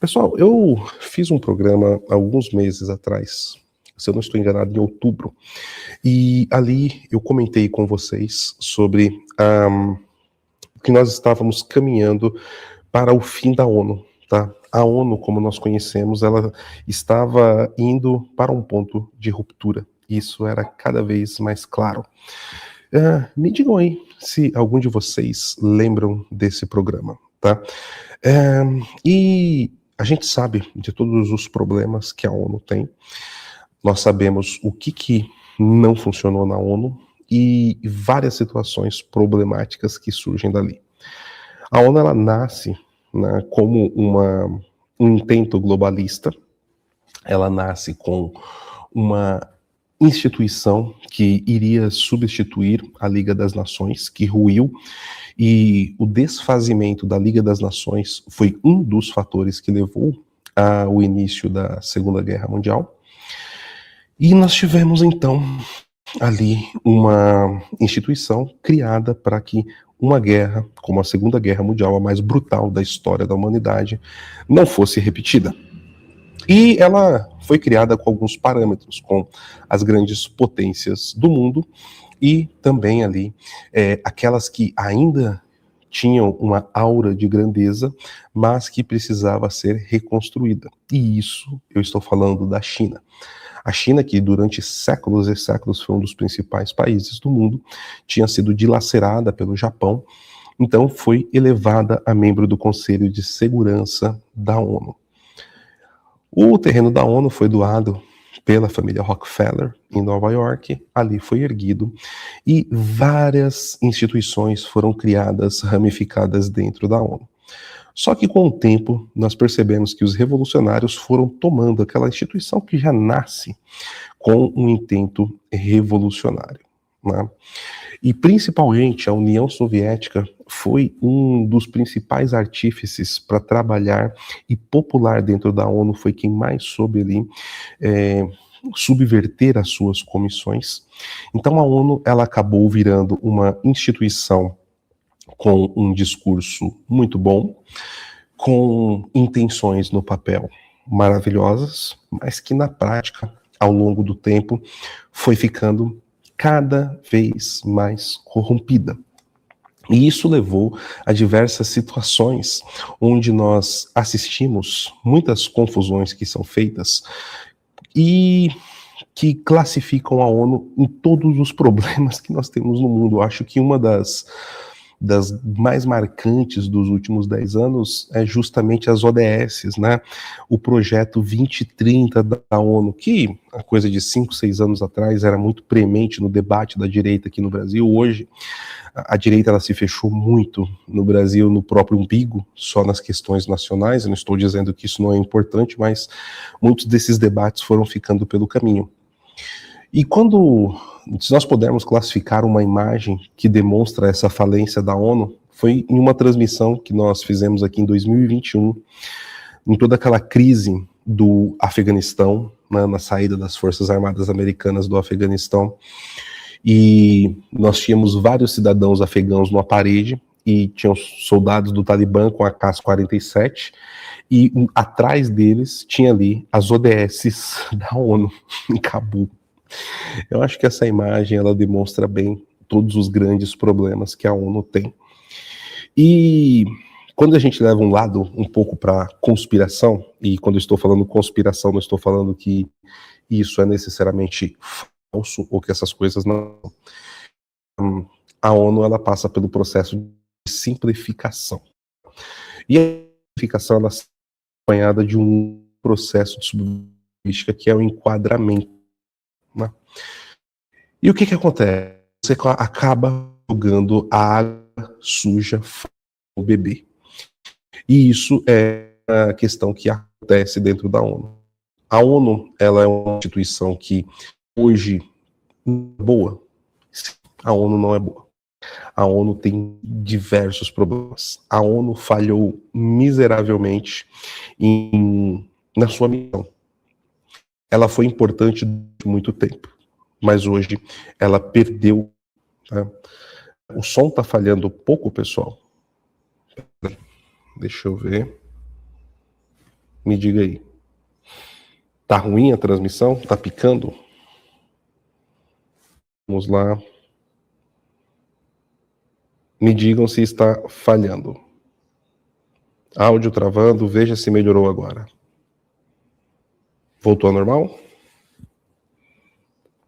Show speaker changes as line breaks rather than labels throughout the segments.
Pessoal, eu fiz um programa há alguns meses atrás, se eu não estou enganado, em outubro, e ali eu comentei com vocês sobre que nós estávamos caminhando para o fim da ONU, tá? A ONU, como nós conhecemos, ela estava indo para um ponto de ruptura. Isso era cada vez mais claro. Me digam aí se algum de vocês lembram desse programa, tá? E a gente sabe de todos os problemas que a ONU tem. Nós sabemos o que não funcionou na ONU e várias situações problemáticas que surgem dali. A ONU ela nasce, né, como um intento globalista. Ela nasce com uma instituição que iria substituir a Liga das Nações, que ruiu, e o desfazimento da Liga das Nações foi um dos fatores que levou ao início da Segunda Guerra Mundial. E nós tivemos, então, ali uma instituição criada para que uma guerra, como a Segunda Guerra Mundial, a mais brutal da história da humanidade, não fosse repetida. E ela foi criada com alguns parâmetros, com as grandes potências do mundo e também ali aquelas que ainda tinham uma aura de grandeza, mas que precisava ser reconstruída. E isso eu estou falando da China. A China, que durante séculos e séculos foi um dos principais países do mundo, tinha sido dilacerada pelo Japão, então foi elevada a membro do Conselho de Segurança da ONU. O terreno da ONU foi doado pela família Rockefeller em Nova York, ali foi erguido, e várias instituições foram criadas, ramificadas dentro da ONU. Só que com o tempo, nós percebemos que os revolucionários foram tomando aquela instituição que já nasce com um intento revolucionário, né? E principalmente a União Soviética foi um dos principais artífices para trabalhar e popular dentro da ONU, foi quem mais soube ali subverter as suas comissões. Então a ONU ela acabou virando uma instituição com um discurso muito bom, com intenções no papel maravilhosas, mas que na prática, ao longo do tempo, foi ficando cada vez mais corrompida. E isso levou a diversas situações onde nós assistimos muitas confusões que são feitas e que classificam a ONU em todos os problemas que nós temos no mundo. Eu acho que uma das mais marcantes dos últimos 10 anos é justamente as ODS, né? O projeto 2030 da ONU, que a coisa de 5, 6 anos atrás era muito premente no debate da direita aqui no Brasil. Hoje, a direita ela se fechou muito no Brasil, no próprio umbigo, só nas questões nacionais. Eu não estou dizendo que isso não é importante, mas muitos desses debates foram ficando pelo caminho. E se nós pudermos classificar uma imagem que demonstra essa falência da ONU, foi em uma transmissão que nós fizemos aqui em 2021, em toda aquela crise do Afeganistão, né, na saída das Forças Armadas Americanas do Afeganistão, e nós tínhamos vários cidadãos afegãos numa parede, e tinham soldados do Talibã com a K-47, e atrás deles tinha ali as ODSs da ONU, em Cabul. Eu acho que essa imagem ela demonstra bem todos os grandes problemas que a ONU tem. E quando a gente leva um lado um pouco para conspiração, e quando eu estou falando conspiração, não estou falando que isso é necessariamente falso ou que essas coisas não. A ONU ela passa pelo processo de simplificação. E a simplificação ela é acompanhada de um processo de sublogística que é o enquadramento, né? E o que acontece? Você acaba jogando a água suja no bebê. E isso é a questão que acontece dentro da ONU. A ONU ela é uma instituição que hoje não é boa. A ONU não é boa. A ONU tem diversos problemas. A ONU falhou miseravelmente na sua missão. Ela foi importante durante muito tempo, mas hoje ela perdeu. Tá? O som tá falhando um pouco, pessoal. Deixa eu ver. Me diga aí. Tá ruim a transmissão? Tá picando? Vamos lá. Me digam se está falhando. Áudio travando, veja se melhorou agora. Voltou ao normal?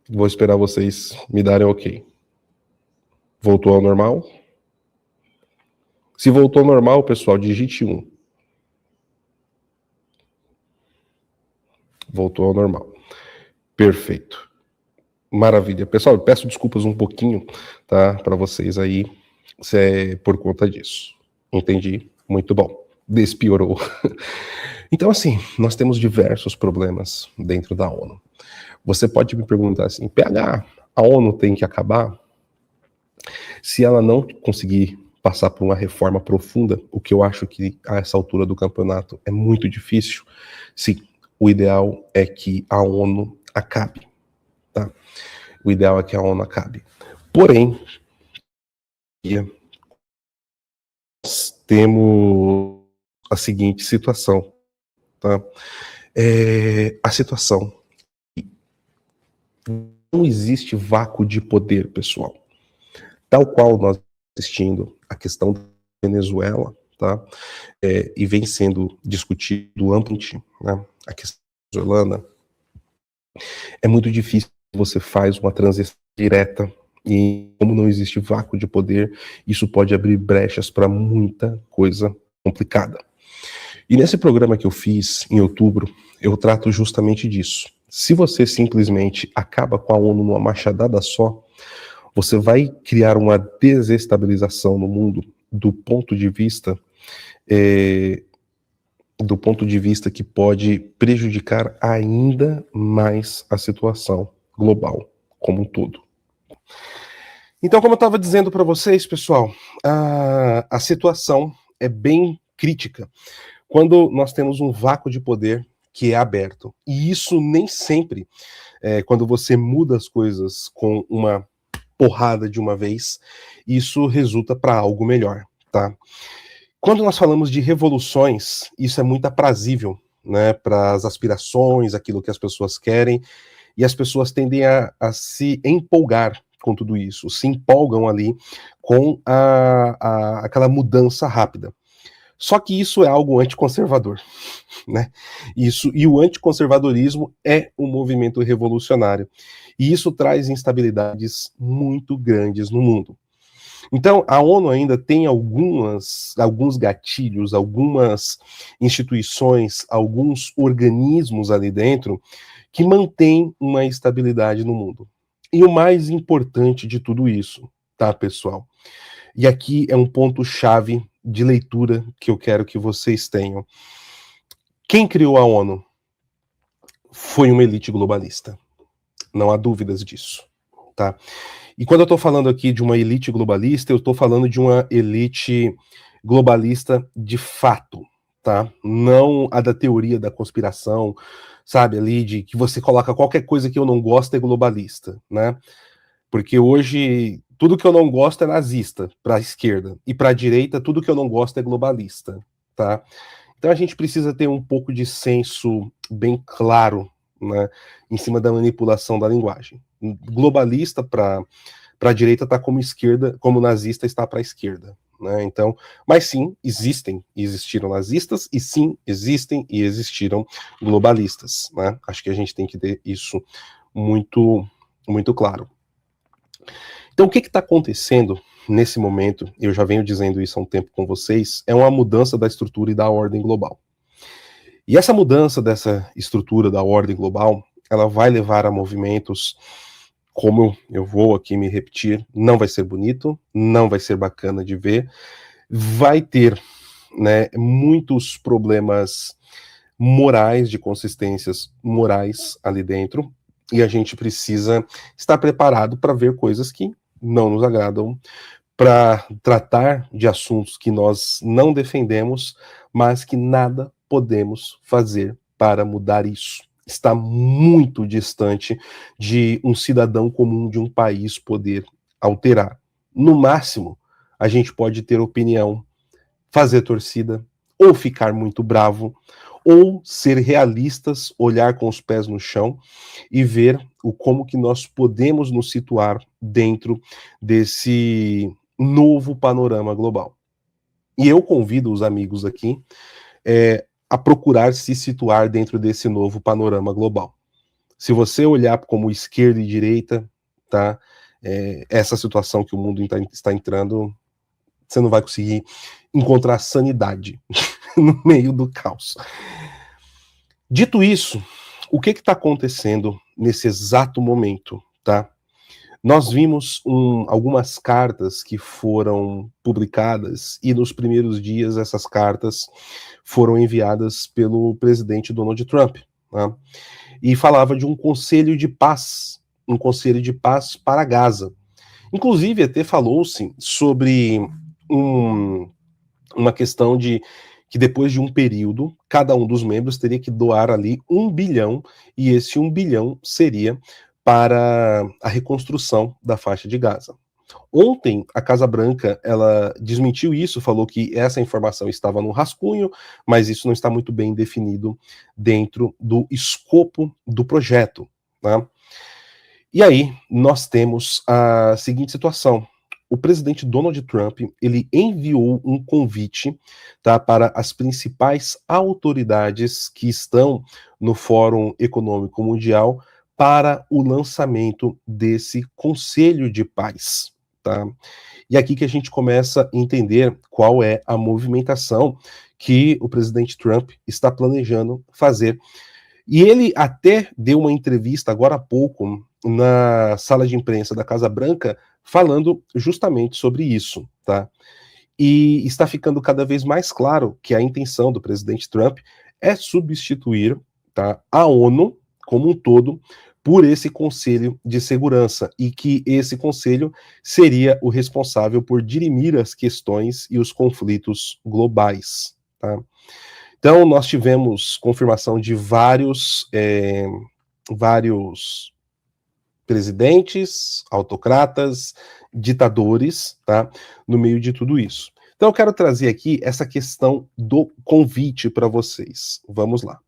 Vou esperar vocês me darem ok. Voltou ao normal? Se voltou ao normal, pessoal, digite 1. Voltou ao normal. Perfeito. Maravilha. Pessoal, eu peço desculpas um pouquinho, tá, para vocês aí, se é por conta disso. Entendi. Muito bom. Despiorou. Então, assim, nós temos diversos problemas dentro da ONU. Você pode me perguntar assim, PH, a ONU tem que acabar? Se ela não conseguir passar por uma reforma profunda, o que eu acho que a essa altura do campeonato é muito difícil, sim, o ideal é que a ONU acabe, tá? O ideal é que a ONU acabe. Porém, nós temos a seguinte situação, tá? A situação, não existe vácuo de poder, pessoal. Tal qual nós assistindo a questão da Venezuela, tá? E vem sendo discutido amplamente, né? A questão venezuelana, é muito difícil você faz uma transição direta e como não existe vácuo de poder, isso pode abrir brechas para muita coisa complicada. E nesse programa que eu fiz em outubro, eu trato justamente disso. Se você simplesmente acaba com a ONU numa machadada só, você vai criar uma desestabilização no mundo do ponto de vista que pode prejudicar ainda mais a situação global como um todo. Então, como eu estava dizendo para vocês, pessoal, a situação é bem crítica quando nós temos um vácuo de poder que é aberto. E isso nem sempre, quando você muda as coisas com uma porrada de uma vez, isso resulta para algo melhor, tá? Quando nós falamos de revoluções, isso é muito aprazível, né, para as aspirações, aquilo que as pessoas querem, e as pessoas tendem a se empolgar com tudo isso, se empolgam ali com aquela mudança rápida. Só que isso é algo anticonservador, né? E o anticonservadorismo é um movimento revolucionário. E isso traz instabilidades muito grandes no mundo. Então, a ONU ainda tem alguns gatilhos, algumas instituições, alguns organismos ali dentro que mantêm uma estabilidade no mundo. E o mais importante de tudo isso, tá, pessoal? E aqui é um ponto-chave de leitura que eu quero que vocês tenham. Quem criou a ONU foi uma elite globalista. Não há dúvidas disso, tá? E quando eu estou falando aqui de uma elite globalista, eu estou falando de uma elite globalista de fato, tá? Não a da teoria da conspiração, sabe, ali de que você coloca qualquer coisa que eu não gosto é globalista, né? Porque hoje tudo que eu não gosto é nazista para a esquerda e para a direita tudo que eu não gosto é globalista, tá? Então a gente precisa ter um pouco de senso bem claro, né, em cima da manipulação da linguagem. Globalista para a direita está como esquerda, como nazista está para a esquerda, né? Então, mas sim, existiram nazistas e sim, existem e existiram globalistas, né? Acho que a gente tem que ter isso muito, muito claro. Então, o que está acontecendo nesse momento, eu já venho dizendo isso há um tempo com vocês, é uma mudança da estrutura e da ordem global. E essa mudança dessa estrutura da ordem global, ela vai levar a movimentos, como eu vou aqui me repetir, não vai ser bonito, não vai ser bacana de ver, vai ter, né, muitos problemas morais, de consistências morais ali dentro, e a gente precisa estar preparado para ver coisas que não nos agradam, para tratar de assuntos que nós não defendemos, mas que nada podemos fazer para mudar isso. Está muito distante de um cidadão comum de um país poder alterar. No máximo, a gente pode ter opinião, fazer torcida, ou ficar muito bravo, ou ser realistas, olhar com os pés no chão e ver como que nós podemos nos situar dentro desse novo panorama global. E eu convido os amigos aqui a procurar se situar dentro desse novo panorama global. Se você olhar como esquerda e direita, tá? Essa situação que o mundo está entrando, você não vai conseguir encontrar sanidade no meio do caos. Dito isso, o que está acontecendo nesse exato momento, tá? Nós vimos algumas cartas que foram publicadas e nos primeiros dias essas cartas foram enviadas pelo presidente Donald Trump, né? E falava de um conselho de paz para Gaza. Inclusive até falou-se sobre uma questão de que depois de um período, cada um dos membros teria que doar ali 1 bilhão, e esse 1 bilhão seria para a reconstrução da faixa de Gaza. Ontem, a Casa Branca, ela desmentiu isso, falou que essa informação estava no rascunho, mas isso não está muito bem definido dentro do escopo do projeto, né? E aí, nós temos a seguinte situação. O presidente Donald Trump, ele enviou um convite, tá, para as principais autoridades que estão no Fórum Econômico Mundial para o lançamento desse Conselho de Paz, tá? E aqui que a gente começa a entender qual é a movimentação que o presidente Trump está planejando fazer. E ele até deu uma entrevista agora há pouco na sala de imprensa da Casa Branca falando justamente sobre isso, tá? E está ficando cada vez mais claro que a intenção do presidente Trump é substituir, tá, a ONU como um todo por esse Conselho de Segurança, e que esse conselho seria o responsável por dirimir as questões e os conflitos globais, tá? Então, nós tivemos confirmação de vários presidentes, autocratas, ditadores, tá, no meio de tudo isso. Então, eu quero trazer aqui essa questão do convite para vocês. Vamos lá.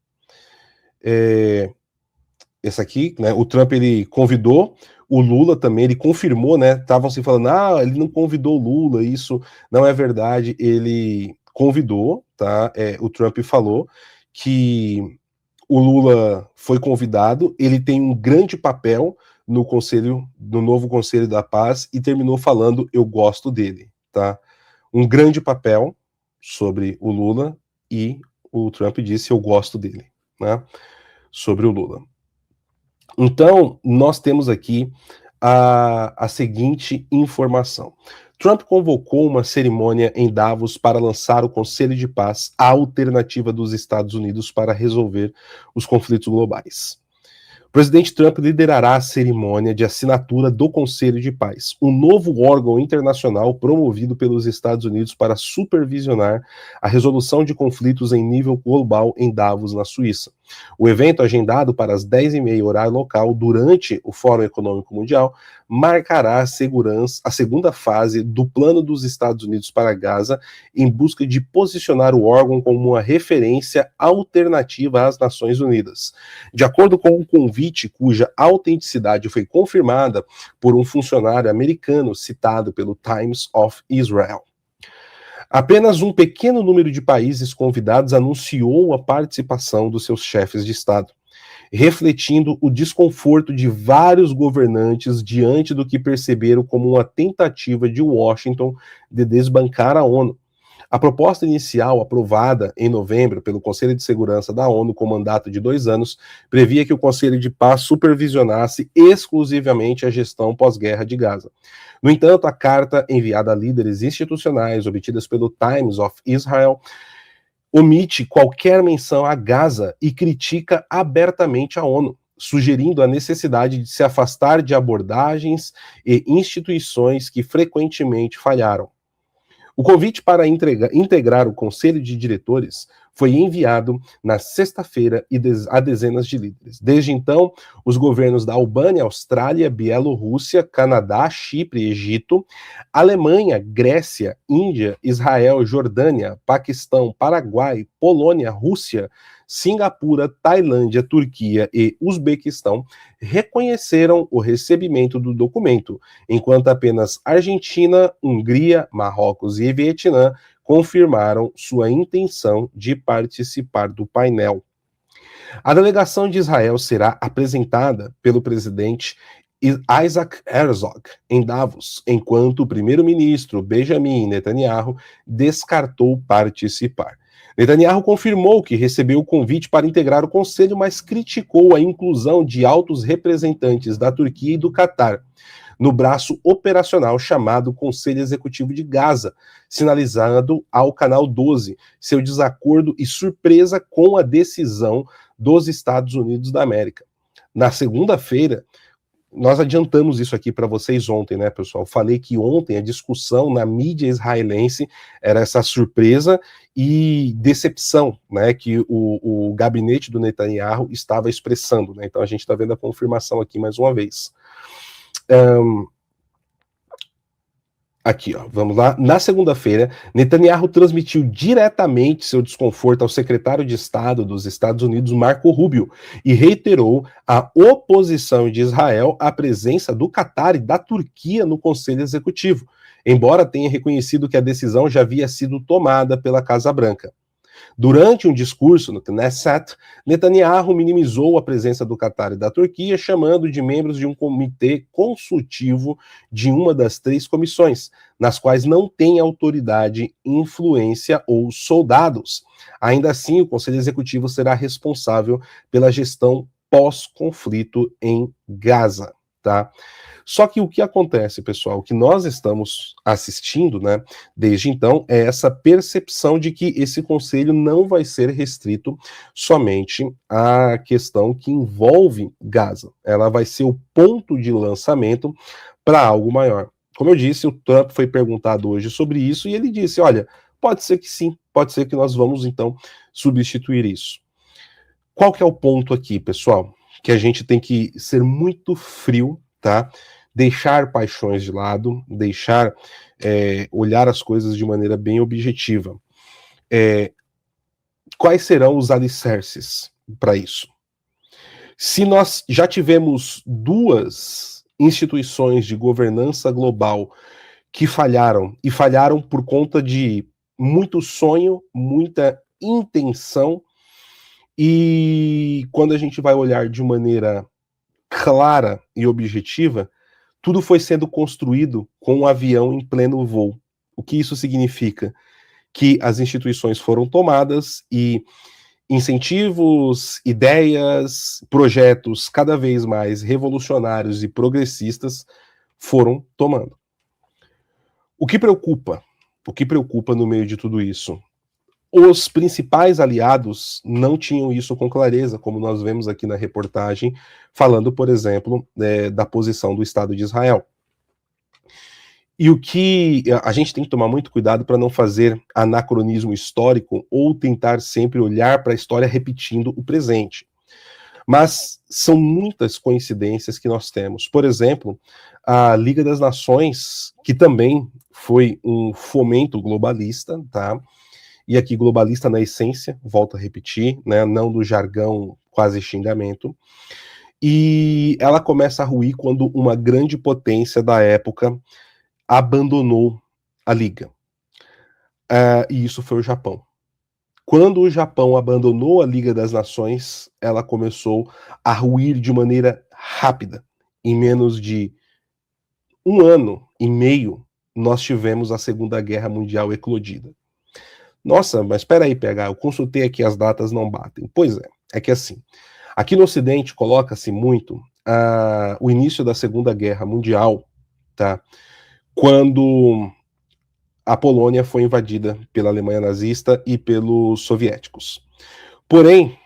Esse aqui, né, o Trump, ele convidou o Lula também, ele confirmou, né, estavam se falando, ele não convidou o Lula, isso não é verdade, ele convidou, tá, o Trump falou que o Lula foi convidado, ele tem um grande papel no novo Conselho da Paz, e terminou falando, eu gosto dele, tá, um grande papel sobre o Lula, e o Trump disse, eu gosto dele, né, sobre o Lula. Então, nós temos aqui a seguinte informação. Trump convocou uma cerimônia em Davos para lançar o Conselho de Paz, a alternativa dos Estados Unidos para resolver os conflitos globais. O presidente Trump liderará a cerimônia de assinatura do Conselho de Paz, um novo órgão internacional promovido pelos Estados Unidos para supervisionar a resolução de conflitos em nível global em Davos, na Suíça. O evento, agendado para as 10h30 horário local, durante o Fórum Econômico Mundial, marcará a segunda fase do plano dos Estados Unidos para Gaza, em busca de posicionar o órgão como uma referência alternativa às Nações Unidas. De acordo com o convite, cuja autenticidade foi confirmada por um funcionário americano citado pelo Times of Israel, apenas um pequeno número de países convidados anunciou a participação dos seus chefes de Estado, refletindo o desconforto de vários governantes diante do que perceberam como uma tentativa de Washington de desbancar a ONU. A proposta inicial, aprovada em novembro pelo Conselho de Segurança da ONU com mandato de 2 anos, previa que o Conselho de Paz supervisionasse exclusivamente a gestão pós-guerra de Gaza. No entanto, a carta enviada a líderes institucionais, obtidas pelo Times of Israel, omite qualquer menção a Gaza e critica abertamente a ONU, sugerindo a necessidade de se afastar de abordagens e instituições que frequentemente falharam. O convite para integrar o Conselho de Diretores foi enviado na sexta-feira a dezenas de líderes. Desde então, os governos da Albânia, Austrália, Bielorrússia, Canadá, Chipre, Egito, Alemanha, Grécia, Índia, Israel, Jordânia, Paquistão, Paraguai, Polônia, Rússia, Singapura, Tailândia, Turquia e Uzbequistão reconheceram o recebimento do documento, enquanto apenas Argentina, Hungria, Marrocos e Vietnã confirmaram sua intenção de participar do painel. A delegação de Israel será apresentada pelo presidente Isaac Herzog em Davos, enquanto o primeiro-ministro Benjamin Netanyahu descartou participar. Netanyahu confirmou que recebeu o convite para integrar o conselho, mas criticou a inclusão de altos representantes da Turquia e do Catar no braço operacional chamado Conselho Executivo de Gaza, sinalizando ao Canal 12 seu desacordo e surpresa com a decisão dos Estados Unidos da América. Na segunda-feira, nós adiantamos isso aqui para vocês ontem, né, pessoal? Falei que ontem a discussão na mídia israelense era essa surpresa e decepção, né, que o gabinete do Netanyahu estava expressando, né? Então a gente está vendo a confirmação aqui mais uma vez. Aqui, ó, vamos lá. Na segunda-feira, Netanyahu transmitiu diretamente seu desconforto ao secretário de Estado dos Estados Unidos, Marco Rubio, e reiterou a oposição de Israel à presença do Catar e da Turquia no Conselho Executivo, embora tenha reconhecido que a decisão já havia sido tomada pela Casa Branca. Durante um discurso no Knesset, Netanyahu minimizou a presença do Catar e da Turquia, chamando de membros de um comitê consultivo de uma das 3 comissões, nas quais não tem autoridade, influência ou soldados. Ainda assim, o Conselho Executivo será responsável pela gestão pós-conflito em Gaza, tá? Só que o que acontece, pessoal, o que nós estamos assistindo, né, desde então, é essa percepção de que esse conselho não vai ser restrito somente à questão que envolve Gaza. Ela vai ser o ponto de lançamento para algo maior. Como eu disse, o Trump foi perguntado hoje sobre isso e ele disse, olha, pode ser que sim, pode ser que nós vamos, então, substituir isso. Qual que é o ponto aqui, pessoal? Que a gente tem que ser muito frio, tá? Deixar paixões de lado, deixar olhar as coisas de maneira bem objetiva. Quais serão os alicerces para isso? Se nós já tivemos 2 instituições de governança global que falharam, e falharam por conta de muito sonho, muita intenção, e quando a gente vai olhar de maneira clara e objetiva, tudo foi sendo construído com um avião em pleno voo. O que isso significa? Que as instituições foram tomadas e incentivos, ideias, projetos cada vez mais revolucionários e progressistas foram tomando. O que preocupa no meio de tudo isso? Os principais aliados não tinham isso com clareza, como nós vemos aqui na reportagem, falando, por exemplo, da posição do Estado de Israel. E o que a gente tem que tomar muito cuidado para não fazer anacronismo histórico ou tentar sempre olhar para a história repetindo o presente. Mas são muitas coincidências que nós temos. Por exemplo, a Liga das Nações, que também foi um fomento globalista, tá? E aqui globalista na essência, volto a repetir, né, não do jargão quase xingamento, e ela começa a ruir quando uma grande potência da época abandonou a Liga. E isso foi o Japão. Quando o Japão abandonou a Liga das Nações, ela começou a ruir de maneira rápida. Em menos de 1 ano e meio, nós tivemos a Segunda Guerra Mundial eclodida. Nossa, mas espera aí, PH, eu consultei aqui, as datas não batem. Pois é que assim, aqui no Ocidente coloca-se muito o início da Segunda Guerra Mundial, tá? Quando a Polônia foi invadida pela Alemanha nazista e pelos soviéticos. Porém,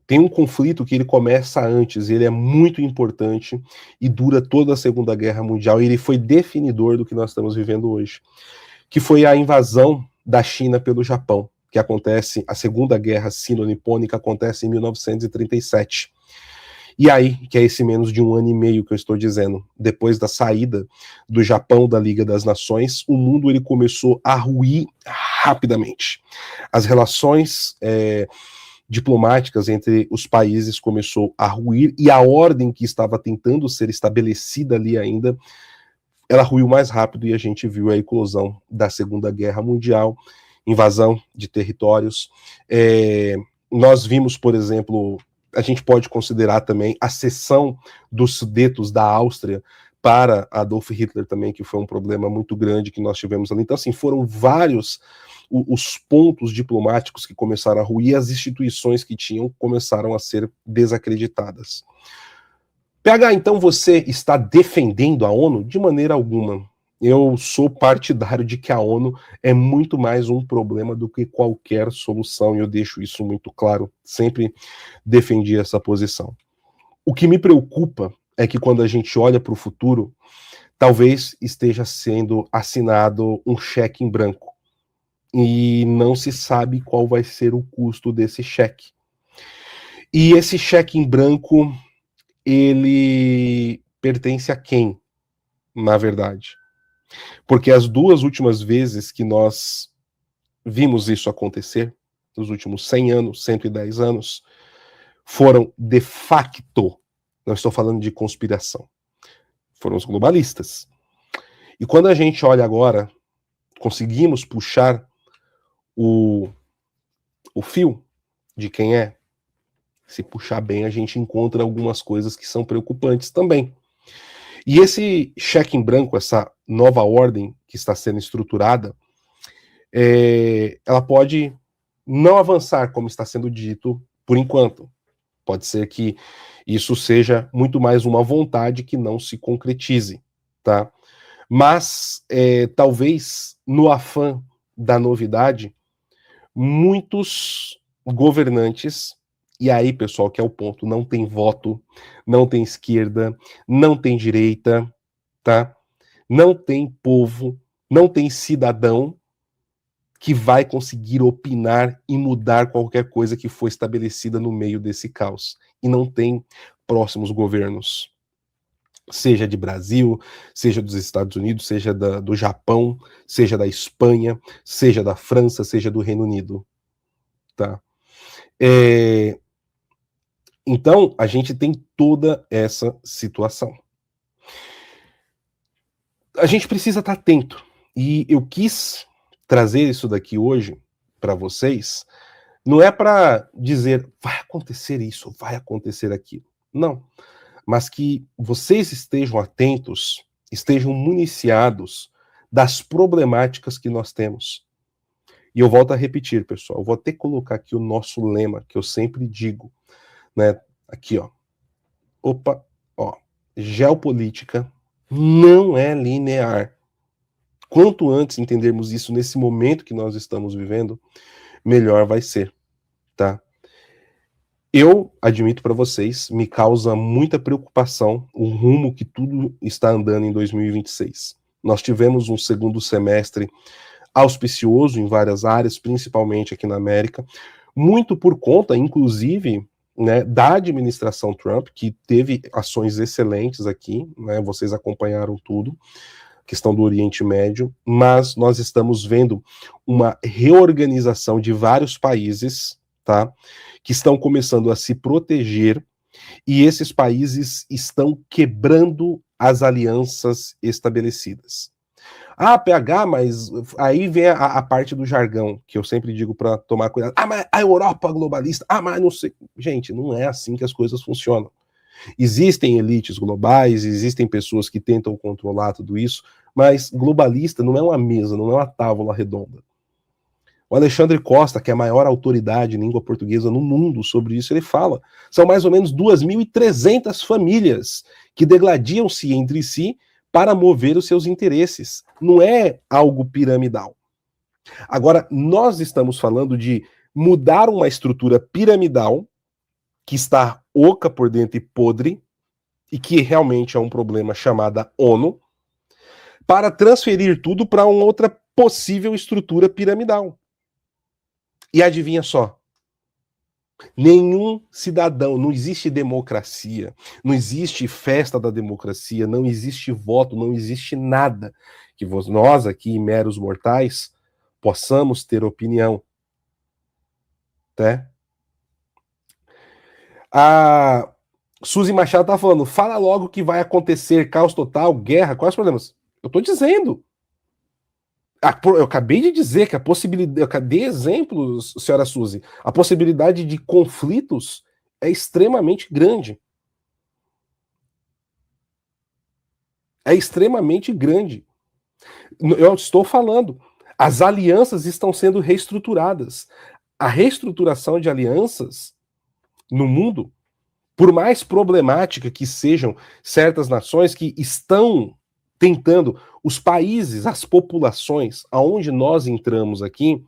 tem um conflito que ele começa antes, ele é muito importante e dura toda a Segunda Guerra Mundial, e ele foi definidor do que nós estamos vivendo hoje, que foi a invasão da China pelo Japão, que acontece, a Segunda Guerra Sino-Nipônica acontece em 1937. E aí, que é esse menos de 1 ano e meio que eu estou dizendo, depois da saída do Japão da Liga das Nações, o mundo ele começou a ruir rapidamente. As relações diplomáticas entre os países começou a ruir, e a ordem que estava tentando ser estabelecida ali ainda, ela ruiu mais rápido, e a gente viu a eclosão da Segunda Guerra Mundial, invasão de territórios. Nós vimos, por exemplo, a gente pode considerar também a cessão dos Sudetos da Áustria para Adolf Hitler também, que foi um problema muito grande que nós tivemos ali. Então, assim, foram vários os pontos diplomáticos que começaram a ruir, as instituições que tinham começaram a ser desacreditadas. PH, então você está defendendo a ONU? De maneira alguma. Eu sou partidário de que a ONU é muito mais um problema do que qualquer solução, e eu deixo isso muito claro, sempre defendi essa posição. O que me preocupa é que quando a gente olha para o futuro, talvez esteja sendo assinado um cheque em branco, e não se sabe qual vai ser o custo desse cheque. E esse cheque em branco, ele pertence a quem, na verdade? Porque as duas últimas vezes que nós vimos isso acontecer, nos últimos 100 anos, 110 anos, foram de facto, não estou falando de conspiração, foram os globalistas. E quando a gente olha agora, conseguimos puxar o fio de quem é, se puxar bem, a gente encontra algumas coisas que são preocupantes também. E esse cheque em branco, essa nova ordem que está sendo estruturada, ela pode não avançar, como está sendo dito, por enquanto. Pode ser que isso seja muito mais uma vontade que não se concretize, tá? Mas, talvez, no afã da novidade, muitos governantes, e aí, pessoal, que é o ponto, não tem voto, não tem esquerda, não tem direita, tá? Não tem povo, não tem cidadão que vai conseguir opinar e mudar qualquer coisa que foi estabelecida no meio desse caos. E não tem próximos governos, seja de Brasil, seja dos Estados Unidos, seja do Japão, seja da Espanha, seja da França, seja do Reino Unido, tá? Então, a gente tem toda essa situação. A gente precisa estar atento, e eu quis trazer isso daqui hoje para vocês, não é para dizer vai acontecer isso, vai acontecer aquilo, não, mas que vocês estejam atentos, estejam municiados das problemáticas que nós temos. E eu volto a repetir, pessoal, eu vou até colocar aqui o nosso lema, que eu sempre digo, né, aqui, ó, opa, ó, geopolítica não é linear. Quanto antes entendermos isso nesse momento que nós estamos vivendo, melhor vai ser, tá? Eu admito para vocês, me causa muita preocupação o rumo que tudo está andando em 2026. Nós tivemos um segundo semestre auspicioso em várias áreas, principalmente aqui na América, muito por conta, inclusive, né, da administração Trump, que teve ações excelentes aqui, né, vocês acompanharam tudo, questão do Oriente Médio, mas nós estamos vendo uma reorganização de vários países, tá, que estão começando a se proteger, e esses países estão quebrando as alianças estabelecidas. Ah, PH, mas aí vem a parte do jargão, que eu sempre digo para tomar cuidado. Ah, mas a Europa globalista, ah, mas não sei. Gente, não é assim que as coisas funcionam. Existem elites globais, existem pessoas que tentam controlar tudo isso, mas globalista não é uma mesa, não é uma tábua redonda. O Alexandre Costa, que é a maior autoridade em língua portuguesa no mundo sobre isso, ele fala, são mais ou menos 2.300 famílias que degladiam-se entre si para mover os seus interesses. Não é algo piramidal. Agora, nós estamos falando de mudar uma estrutura piramidal que está oca por dentro e podre, e que realmente é um problema chamada ONU, para transferir tudo para uma outra possível estrutura piramidal. E adivinha só, nenhum cidadão, não existe democracia, não existe festa da democracia, não existe voto, não existe nada que nós aqui, meros mortais, possamos ter opinião, tá? A Suzy Machado tá falando, fala logo que vai acontecer caos total, guerra, quais os problemas? Eu tô dizendo. Eu acabei de dizer que a possibilidade, eu dei exemplos, senhora Suzy, a possibilidade de conflitos é extremamente grande. É extremamente grande. Eu estou falando, as alianças estão sendo reestruturadas. A reestruturação de alianças no mundo, por mais problemática que sejam certas nações que estão tentando, os países, as populações, aonde nós entramos aqui,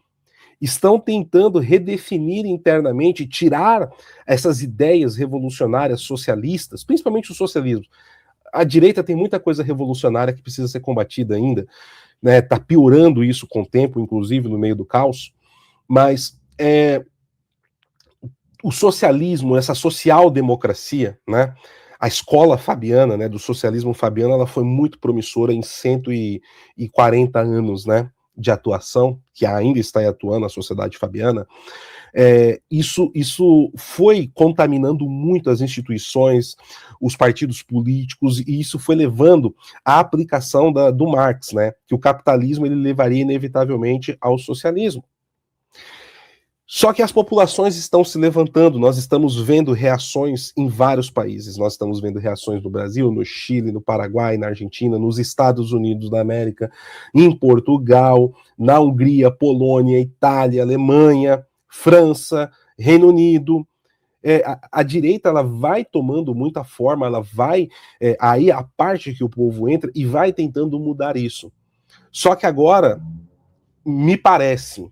estão tentando redefinir internamente, tirar essas ideias revolucionárias socialistas, principalmente o socialismo. A direita tem muita coisa revolucionária que precisa ser combatida ainda, né? Tá piorando isso com o tempo, inclusive no meio do caos, mas o socialismo, essa social-democracia, né? A escola fabiana, né, do socialismo fabiano, ela foi muito promissora em 140 anos, né, de atuação, que ainda está atuando a sociedade fabiana. Isso foi contaminando muito as instituições, os partidos políticos, e isso foi levando à aplicação do Marx, né, que o capitalismo ele levaria inevitavelmente ao socialismo. Só que as populações estão se levantando, nós estamos vendo reações em vários países. Nós estamos vendo reações no Brasil, no Chile, no Paraguai, na Argentina, nos Estados Unidos da América, em Portugal, na Hungria, Polônia, Itália, Alemanha, França, Reino Unido. A direita ela vai tomando muita forma, ela vai. Aí a parte que o povo entra e vai tentando mudar isso. Só que agora, me parece,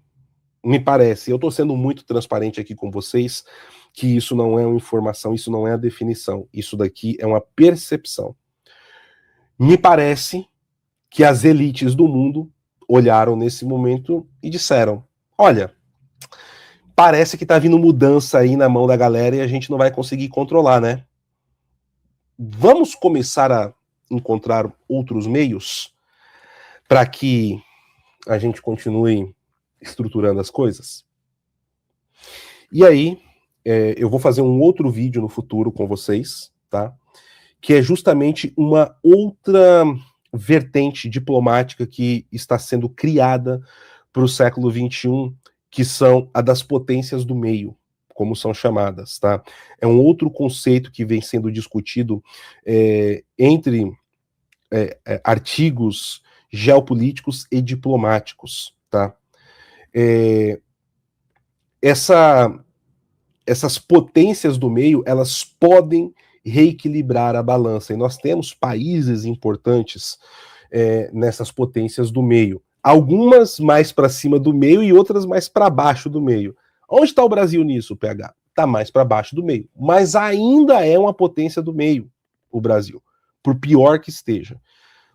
eu estou sendo muito transparente aqui com vocês, que isso não é uma informação, isso não é a definição, isso daqui é uma percepção. Me parece que as elites do mundo olharam nesse momento e disseram: olha, parece que está vindo mudança aí na mão da galera e a gente não vai conseguir controlar, né? Vamos começar a encontrar outros meios para que a gente continue estruturando as coisas? E aí, eu vou fazer um outro vídeo no futuro com vocês, tá? Que é justamente uma outra vertente diplomática que está sendo criada para o século XXI, que são a das potências do meio, como são chamadas, tá? É um outro conceito que vem sendo discutido entre artigos geopolíticos e diplomáticos, tá? Essas potências do meio, elas podem reequilibrar a balança. E nós temos países importantes nessas potências do meio. Algumas mais para cima do meio e outras mais para baixo do meio. Onde está o Brasil nisso, PH? Está mais para baixo do meio. Mas ainda é uma potência do meio, o Brasil. Por pior que esteja.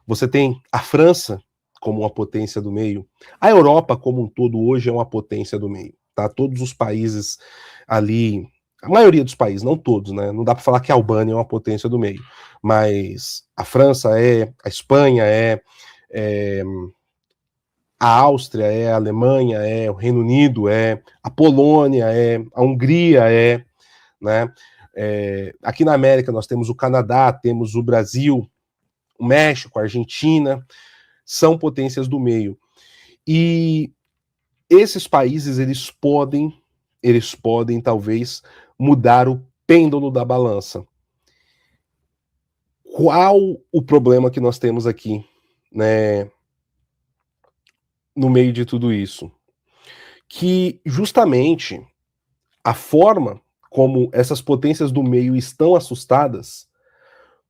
Você tem a França como uma potência do meio. A Europa como um todo hoje é uma potência do meio. Tá? Todos os países ali, a maioria dos países, não todos, né? Não dá para falar que a Albânia é uma potência do meio, mas a França a Espanha a Áustria a Alemanha o Reino Unido a Polônia a Hungria né? Aqui na América nós temos o Canadá, temos o Brasil, o México, a Argentina, são potências do meio. E esses países, eles podem talvez mudar o pêndulo da balança. Qual o problema que nós temos aqui, né, no meio de tudo isso? Que justamente a forma como essas potências do meio estão assustadas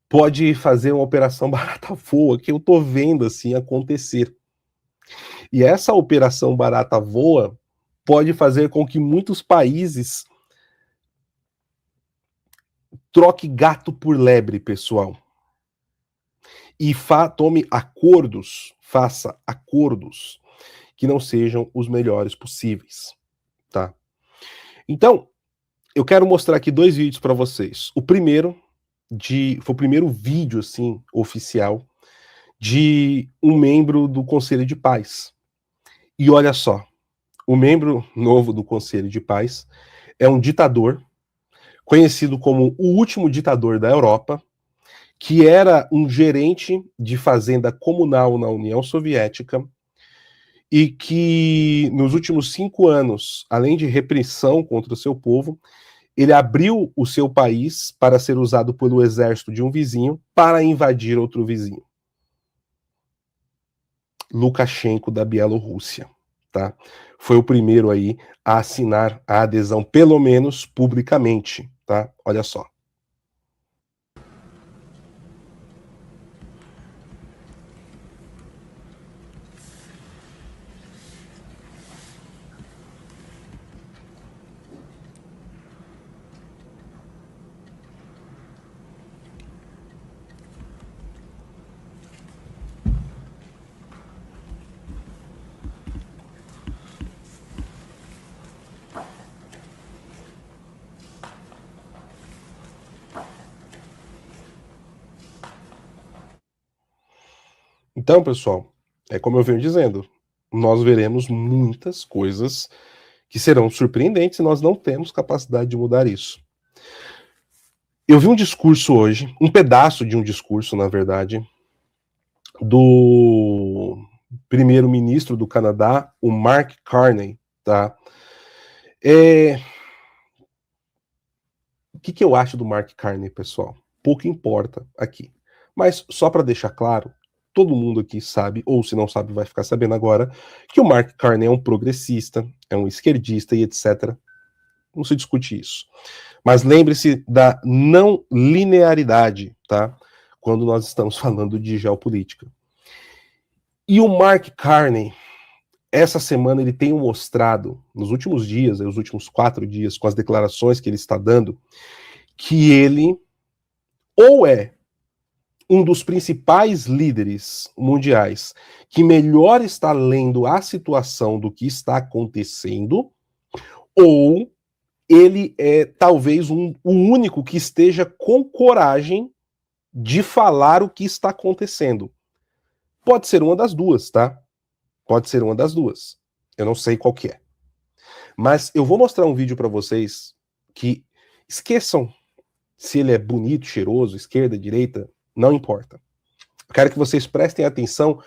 pode fazer uma operação barata voa que eu tô vendo assim acontecer. E essa operação barata voa pode fazer com que muitos países troque gato por lebre, pessoal. E tome acordos, faça acordos que não sejam os melhores possíveis, tá? Então, eu quero mostrar aqui 2 vídeos para vocês. O primeiro foi o primeiro vídeo assim oficial de um membro do Conselho de Paz. E olha só, o membro novo do Conselho de Paz é um ditador conhecido como o último ditador da Europa, que era um gerente de fazenda comunal na União Soviética e que, nos últimos 5 anos, além de repressão contra o seu povo, ele abriu o seu país para ser usado pelo exército de um vizinho para invadir outro vizinho. Lukashenko, da Bielorrússia, tá? Foi o primeiro aí a assinar a adesão, pelo menos publicamente, tá? Olha só. Então, pessoal, é como eu venho dizendo, nós veremos muitas coisas que serão surpreendentes e nós não temos capacidade de mudar isso. Eu vi um discurso hoje, um pedaço de um discurso, na verdade, do primeiro-ministro do Canadá, o Mark Carney, tá? O que eu acho do Mark Carney, pessoal? Pouco importa aqui. Mas só para deixar claro, todo mundo aqui sabe, ou se não sabe, vai ficar sabendo agora, que o Mark Carney é um progressista, é um esquerdista e etc. Não se discute isso. Mas lembre-se da não linearidade, tá? Quando nós estamos falando de geopolítica. E o Mark Carney, essa semana, ele tem mostrado, nos últimos dias, os últimos 4 dias, com as declarações que ele está dando, que ele ou é um dos principais líderes mundiais que melhor está lendo a situação do que está acontecendo, ou ele é talvez o único que esteja com coragem de falar o que está acontecendo. Pode ser uma das duas, tá? Pode ser uma das duas. Eu não sei qual que é. Mas eu vou mostrar um vídeo para vocês que esqueçam se ele é bonito, cheiroso, esquerda, direita, não importa. Eu quero que vocês prestem atenção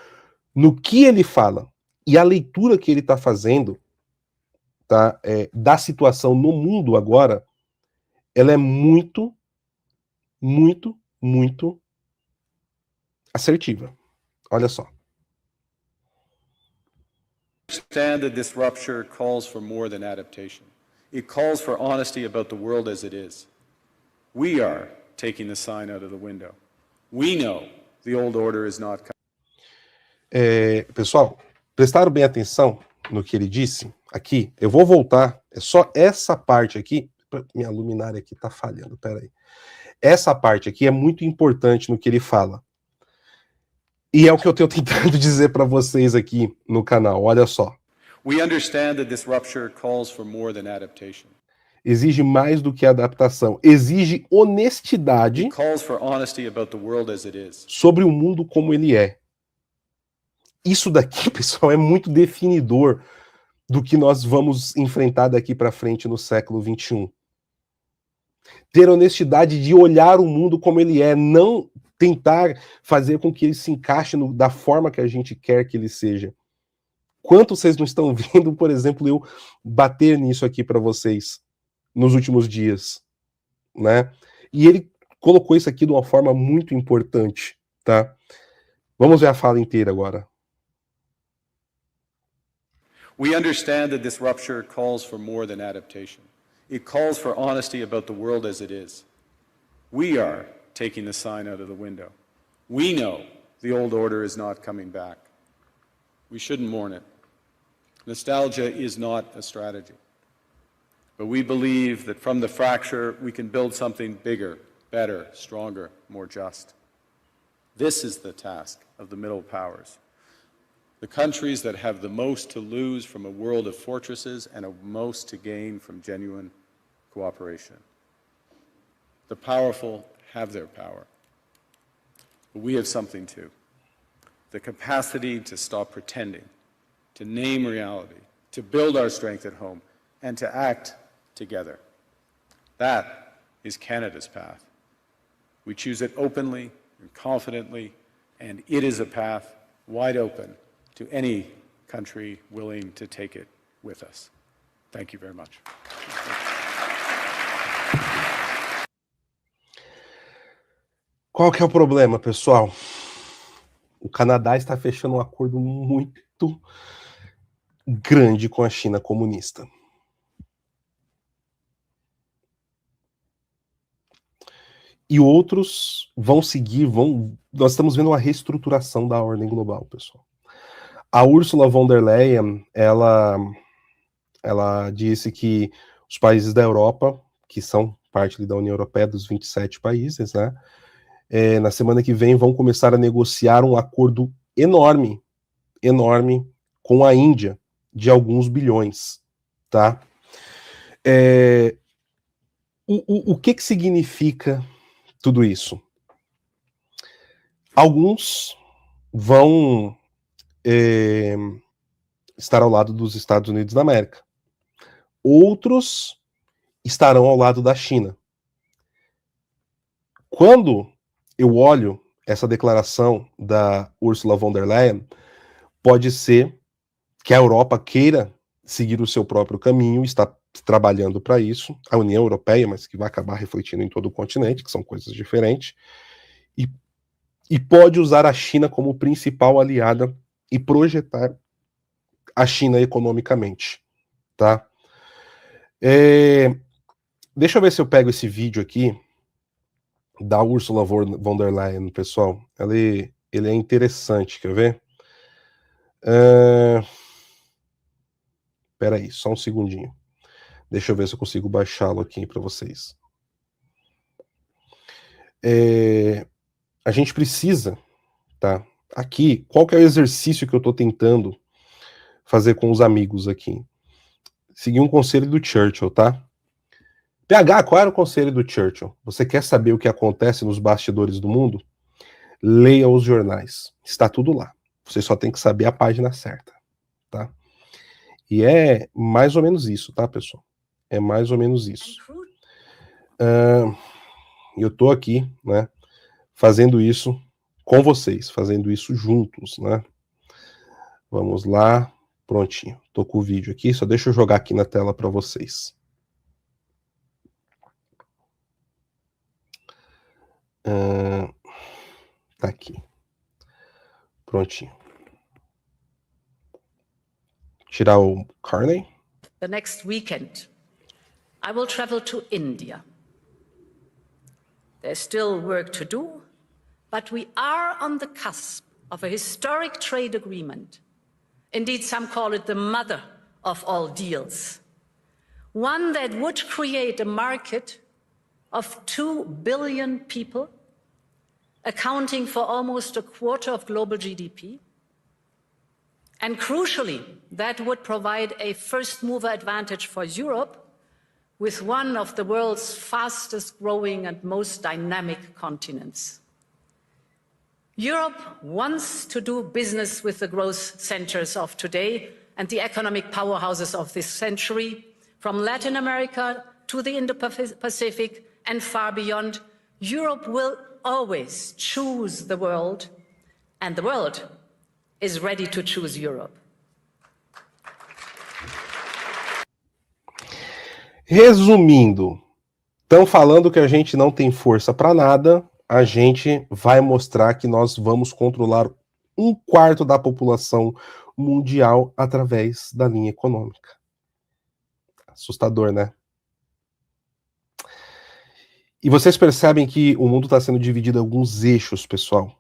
no que ele fala e a leitura que ele está fazendo, tá, da situação no mundo agora, ela é muito, muito, muito assertiva. Olha só.
Understand that this rupture calls for more than adaptation. It calls for honesty about the world as it is. We are taking the sign out of the window. We know the old order is not coming.
Pessoal, prestaram bem atenção no que ele disse? Aqui, eu vou voltar, é só essa parte aqui, minha luminária aqui tá falhando, peraí. Essa parte aqui é muito importante no que ele fala. E é o que eu tenho tentado dizer para vocês aqui no canal, olha só.
We understand that this rupture calls for more than adaptation.
Exige mais do que adaptação, exige honestidade
It calls for honesty about the world as it is.
Sobre o mundo como ele é. Isso daqui, pessoal, é muito definidor do que nós vamos enfrentar daqui para frente no século XXI. Ter honestidade de olhar o mundo como ele é, não tentar fazer com que ele se encaixe da forma que a gente quer que ele seja. Quanto vocês não estão vendo, por exemplo, eu bater nisso aqui para vocês nos últimos dias, né? E ele colocou isso aqui de uma forma muito importante, tá? Vamos ver a fala inteira agora.
We understand that this rupture calls for more than adaptation. It calls for honesty about the world as it is. We are taking the sign out of the window. We know the old order is not coming back. We shouldn't mourn it. Nostalgia is not a strategy. But we believe that from the fracture, we can build something bigger, better, stronger, more just. This is the task of the middle powers. The countries that have the most to lose from a world of fortresses and the most to gain from genuine cooperation. The powerful have their power. But we have something too. The capacity to stop pretending, to name reality, to build our strength at home, and to act together. That is Canada's path. We choose it openly and confidently, and it is a path wide open to any country willing to take it with us. Thank you very much.
Qual que é o problema, pessoal? O Canadá está fechando um acordo muito grande com a China comunista. E outros vão seguir, nós estamos vendo uma reestruturação da ordem global, pessoal. A Ursula von der Leyen, ela disse que os países da Europa, que são parte da União Europeia, dos 27 países, né, na semana que vem vão começar a negociar um acordo enorme com a Índia, de alguns bilhões, tá? O que significa tudo isso? Alguns vão estar ao lado dos Estados Unidos da América. Outros estarão ao lado da China. Quando eu olho essa declaração da Ursula von der Leyen, pode ser que a Europa queira seguir o seu próprio caminho, está trabalhando para isso, a União Europeia, mas que vai acabar refletindo em todo o continente, que são coisas diferentes, e pode usar a China como principal aliada e projetar a China economicamente, tá? Deixa eu ver se eu pego esse vídeo aqui da Ursula von der Leyen, pessoal. Ele é interessante, quer ver? Espera aí, só um segundinho. Deixa eu ver se eu consigo baixá-lo aqui para vocês. A gente precisa, tá? Aqui, qual que é o exercício que eu estou tentando fazer com os amigos aqui? Seguir um conselho do Churchill, tá? PH, qual era o conselho do Churchill? Você quer saber o que acontece nos bastidores do mundo? Leia os jornais. Está tudo lá. Você só tem que saber a página certa, tá? E é mais ou menos isso, tá, pessoal? É mais ou menos isso. Eu tô aqui, né, fazendo isso com vocês, fazendo isso juntos, né? Vamos lá, prontinho. Tô com o vídeo aqui, só deixa eu jogar aqui na tela para vocês. Tá aqui. Prontinho. Tirar o Carney.
The next weekend, I will travel to India. There's still work to do, but we are on the cusp of a historic trade agreement. Indeed, some call it the mother of all deals. One that would create a market of 2 billion people, accounting for almost a quarter of global GDP. And crucially, that would provide a first-mover advantage for Europe with one of the world's fastest-growing and most dynamic continents. Europe wants to do business with the growth centers of today and the economic powerhouses of this century, from Latin America to the Indo-Pacific and far beyond. Europe will always choose the world, and the world is ready to choose Europe.
Resumindo, estão falando que a gente não tem força para nada, a gente vai mostrar que nós vamos controlar 1/4 da população mundial através da linha econômica. Assustador, né? E vocês percebem que o mundo está sendo dividido em alguns eixos, pessoal.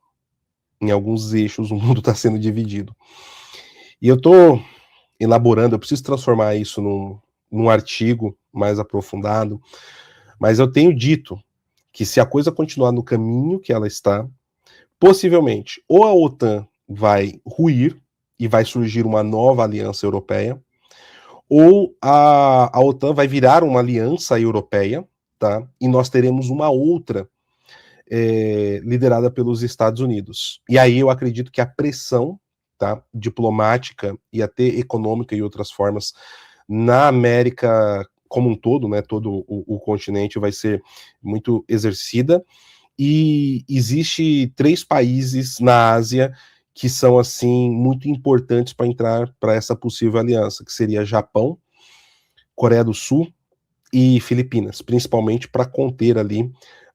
Em alguns eixos o mundo está sendo dividido. E eu estou elaborando, eu preciso transformar isso num artigo mais aprofundado, mas eu tenho dito que se a coisa continuar no caminho que ela está, possivelmente ou a OTAN vai ruir e vai surgir uma nova aliança europeia, ou a OTAN vai virar uma aliança europeia, tá? E nós teremos uma outra liderada pelos Estados Unidos. E aí eu acredito que a pressão, tá, diplomática e até econômica e outras formas na América como um todo, né, todo o continente vai ser muito exercida, e existe 3 países na Ásia que são, assim, muito importantes para entrar para essa possível aliança, que seria Japão, Coreia do Sul e Filipinas, principalmente para conter ali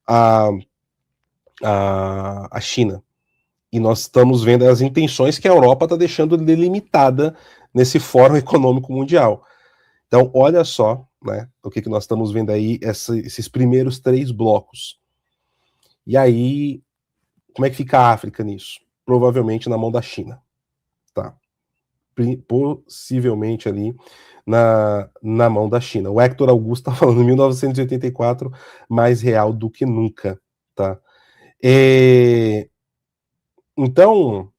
a, a China. E nós estamos vendo as intenções que a Europa está deixando delimitada nesse Fórum Econômico Mundial. Então, olha só, né, o que nós estamos vendo aí, esses primeiros 3 blocos. E aí, como é que fica a África nisso? Provavelmente na mão da China, tá? Possivelmente ali na mão da China. O Hector Augusto está falando 1984, mais real do que nunca, tá? Então,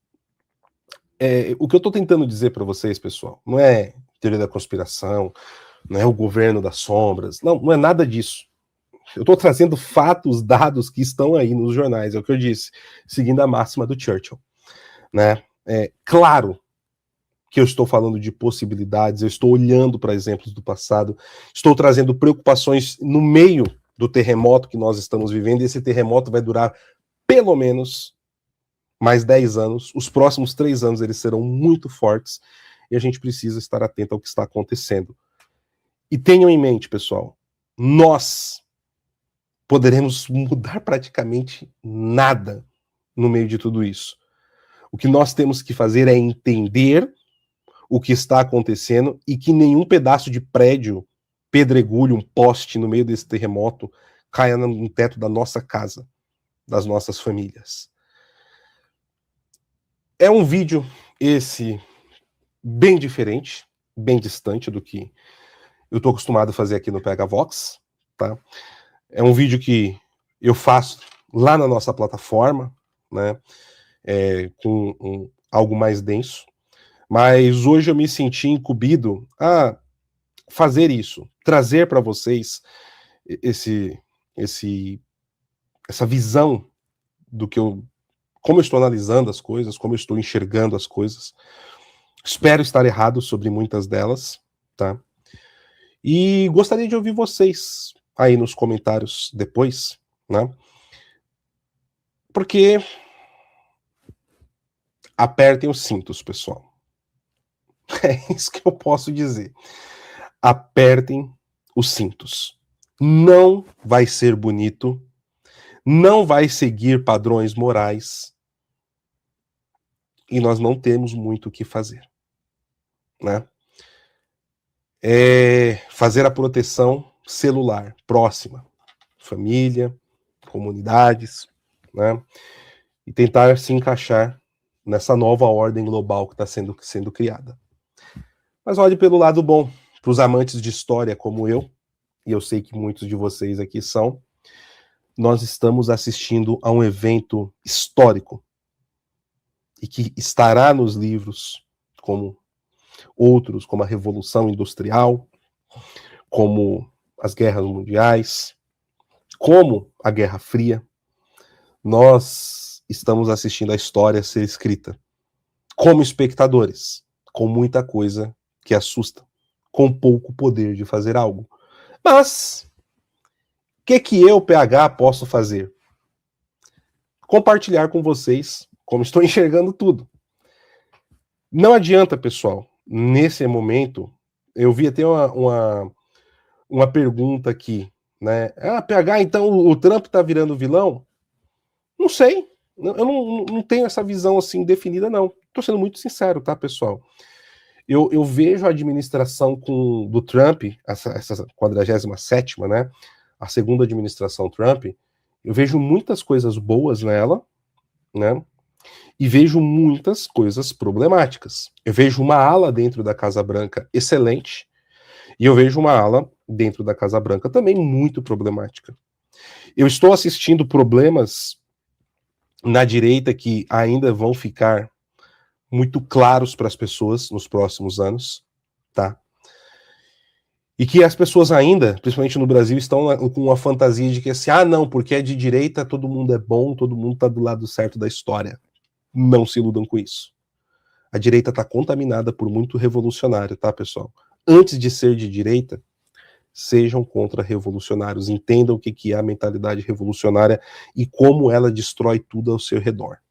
o que eu estou tentando dizer para vocês, pessoal, não é teoria da conspiração, não é o governo das sombras, não é nada disso. Eu estou trazendo fatos, dados que estão aí nos jornais, é o que eu disse, seguindo a máxima do Churchill, né? Claro que eu estou falando de possibilidades, eu estou olhando para exemplos do passado, estou trazendo preocupações no meio do terremoto que nós estamos vivendo, e esse terremoto vai durar pelo menos mais 10 anos, os próximos 3 anos eles serão muito fortes, e a gente precisa estar atento ao que está acontecendo. E tenham em mente, pessoal, nós poderemos mudar praticamente nada no meio de tudo isso. O que nós temos que fazer é entender o que está acontecendo e que nenhum pedaço de prédio, pedregulho, um poste no meio desse terremoto caia no teto da nossa casa, das nossas famílias. É um vídeo, esse, bem diferente, bem distante do que eu estou acostumado a fazer aqui no PH Vox, tá? É um vídeo que eu faço lá na nossa plataforma, né? Com algo mais denso. Mas hoje eu me senti incumbido a fazer isso, trazer para vocês essa visão do que como eu estou analisando as coisas, como eu estou enxergando as coisas. Espero estar errado sobre muitas delas, tá? E gostaria de ouvir vocês aí nos comentários depois, né? Porque apertem os cintos, pessoal. É isso que eu posso dizer. Apertem os cintos. Não vai ser bonito, não vai seguir padrões morais, e nós não temos muito o que fazer, né? Fazer a proteção celular próxima, família, comunidades, né? E tentar se encaixar nessa nova ordem global que está sendo criada. Mas olhe pelo lado bom, para os amantes de história como eu, e eu sei que muitos de vocês aqui são, nós estamos assistindo a um evento histórico e que estará nos livros como outros, como a Revolução Industrial, como as guerras mundiais, como a Guerra Fria. Nós estamos assistindo a história ser escrita como espectadores, com muita coisa que assusta, com pouco poder de fazer algo. Mas o que eu, PH, posso fazer? Compartilhar com vocês como estou enxergando tudo. Não adianta, pessoal, nesse momento, eu vi até uma pergunta aqui, né? PH, então o Trump tá virando vilão? Não sei, eu não tenho essa visão assim definida, não. Tô sendo muito sincero, tá, pessoal? Eu vejo a administração do Trump, essa 47ª, né? A segunda administração Trump, eu vejo muitas coisas boas nela, né? E vejo muitas coisas problemáticas. Eu vejo uma ala dentro da Casa Branca excelente, e eu vejo uma ala dentro da Casa Branca também muito problemática. Eu estou assistindo problemas na direita que ainda vão ficar muito claros para as pessoas nos próximos anos, tá? E que as pessoas ainda, principalmente no Brasil, estão com uma fantasia de que assim, não, porque é de direita, todo mundo é bom, todo mundo está do lado certo da história. Não se iludam com isso. A direita está contaminada por muito revolucionário, tá, pessoal? Antes de ser de direita, sejam contra-revolucionários, entendam o que é a mentalidade revolucionária e como ela destrói tudo ao seu redor.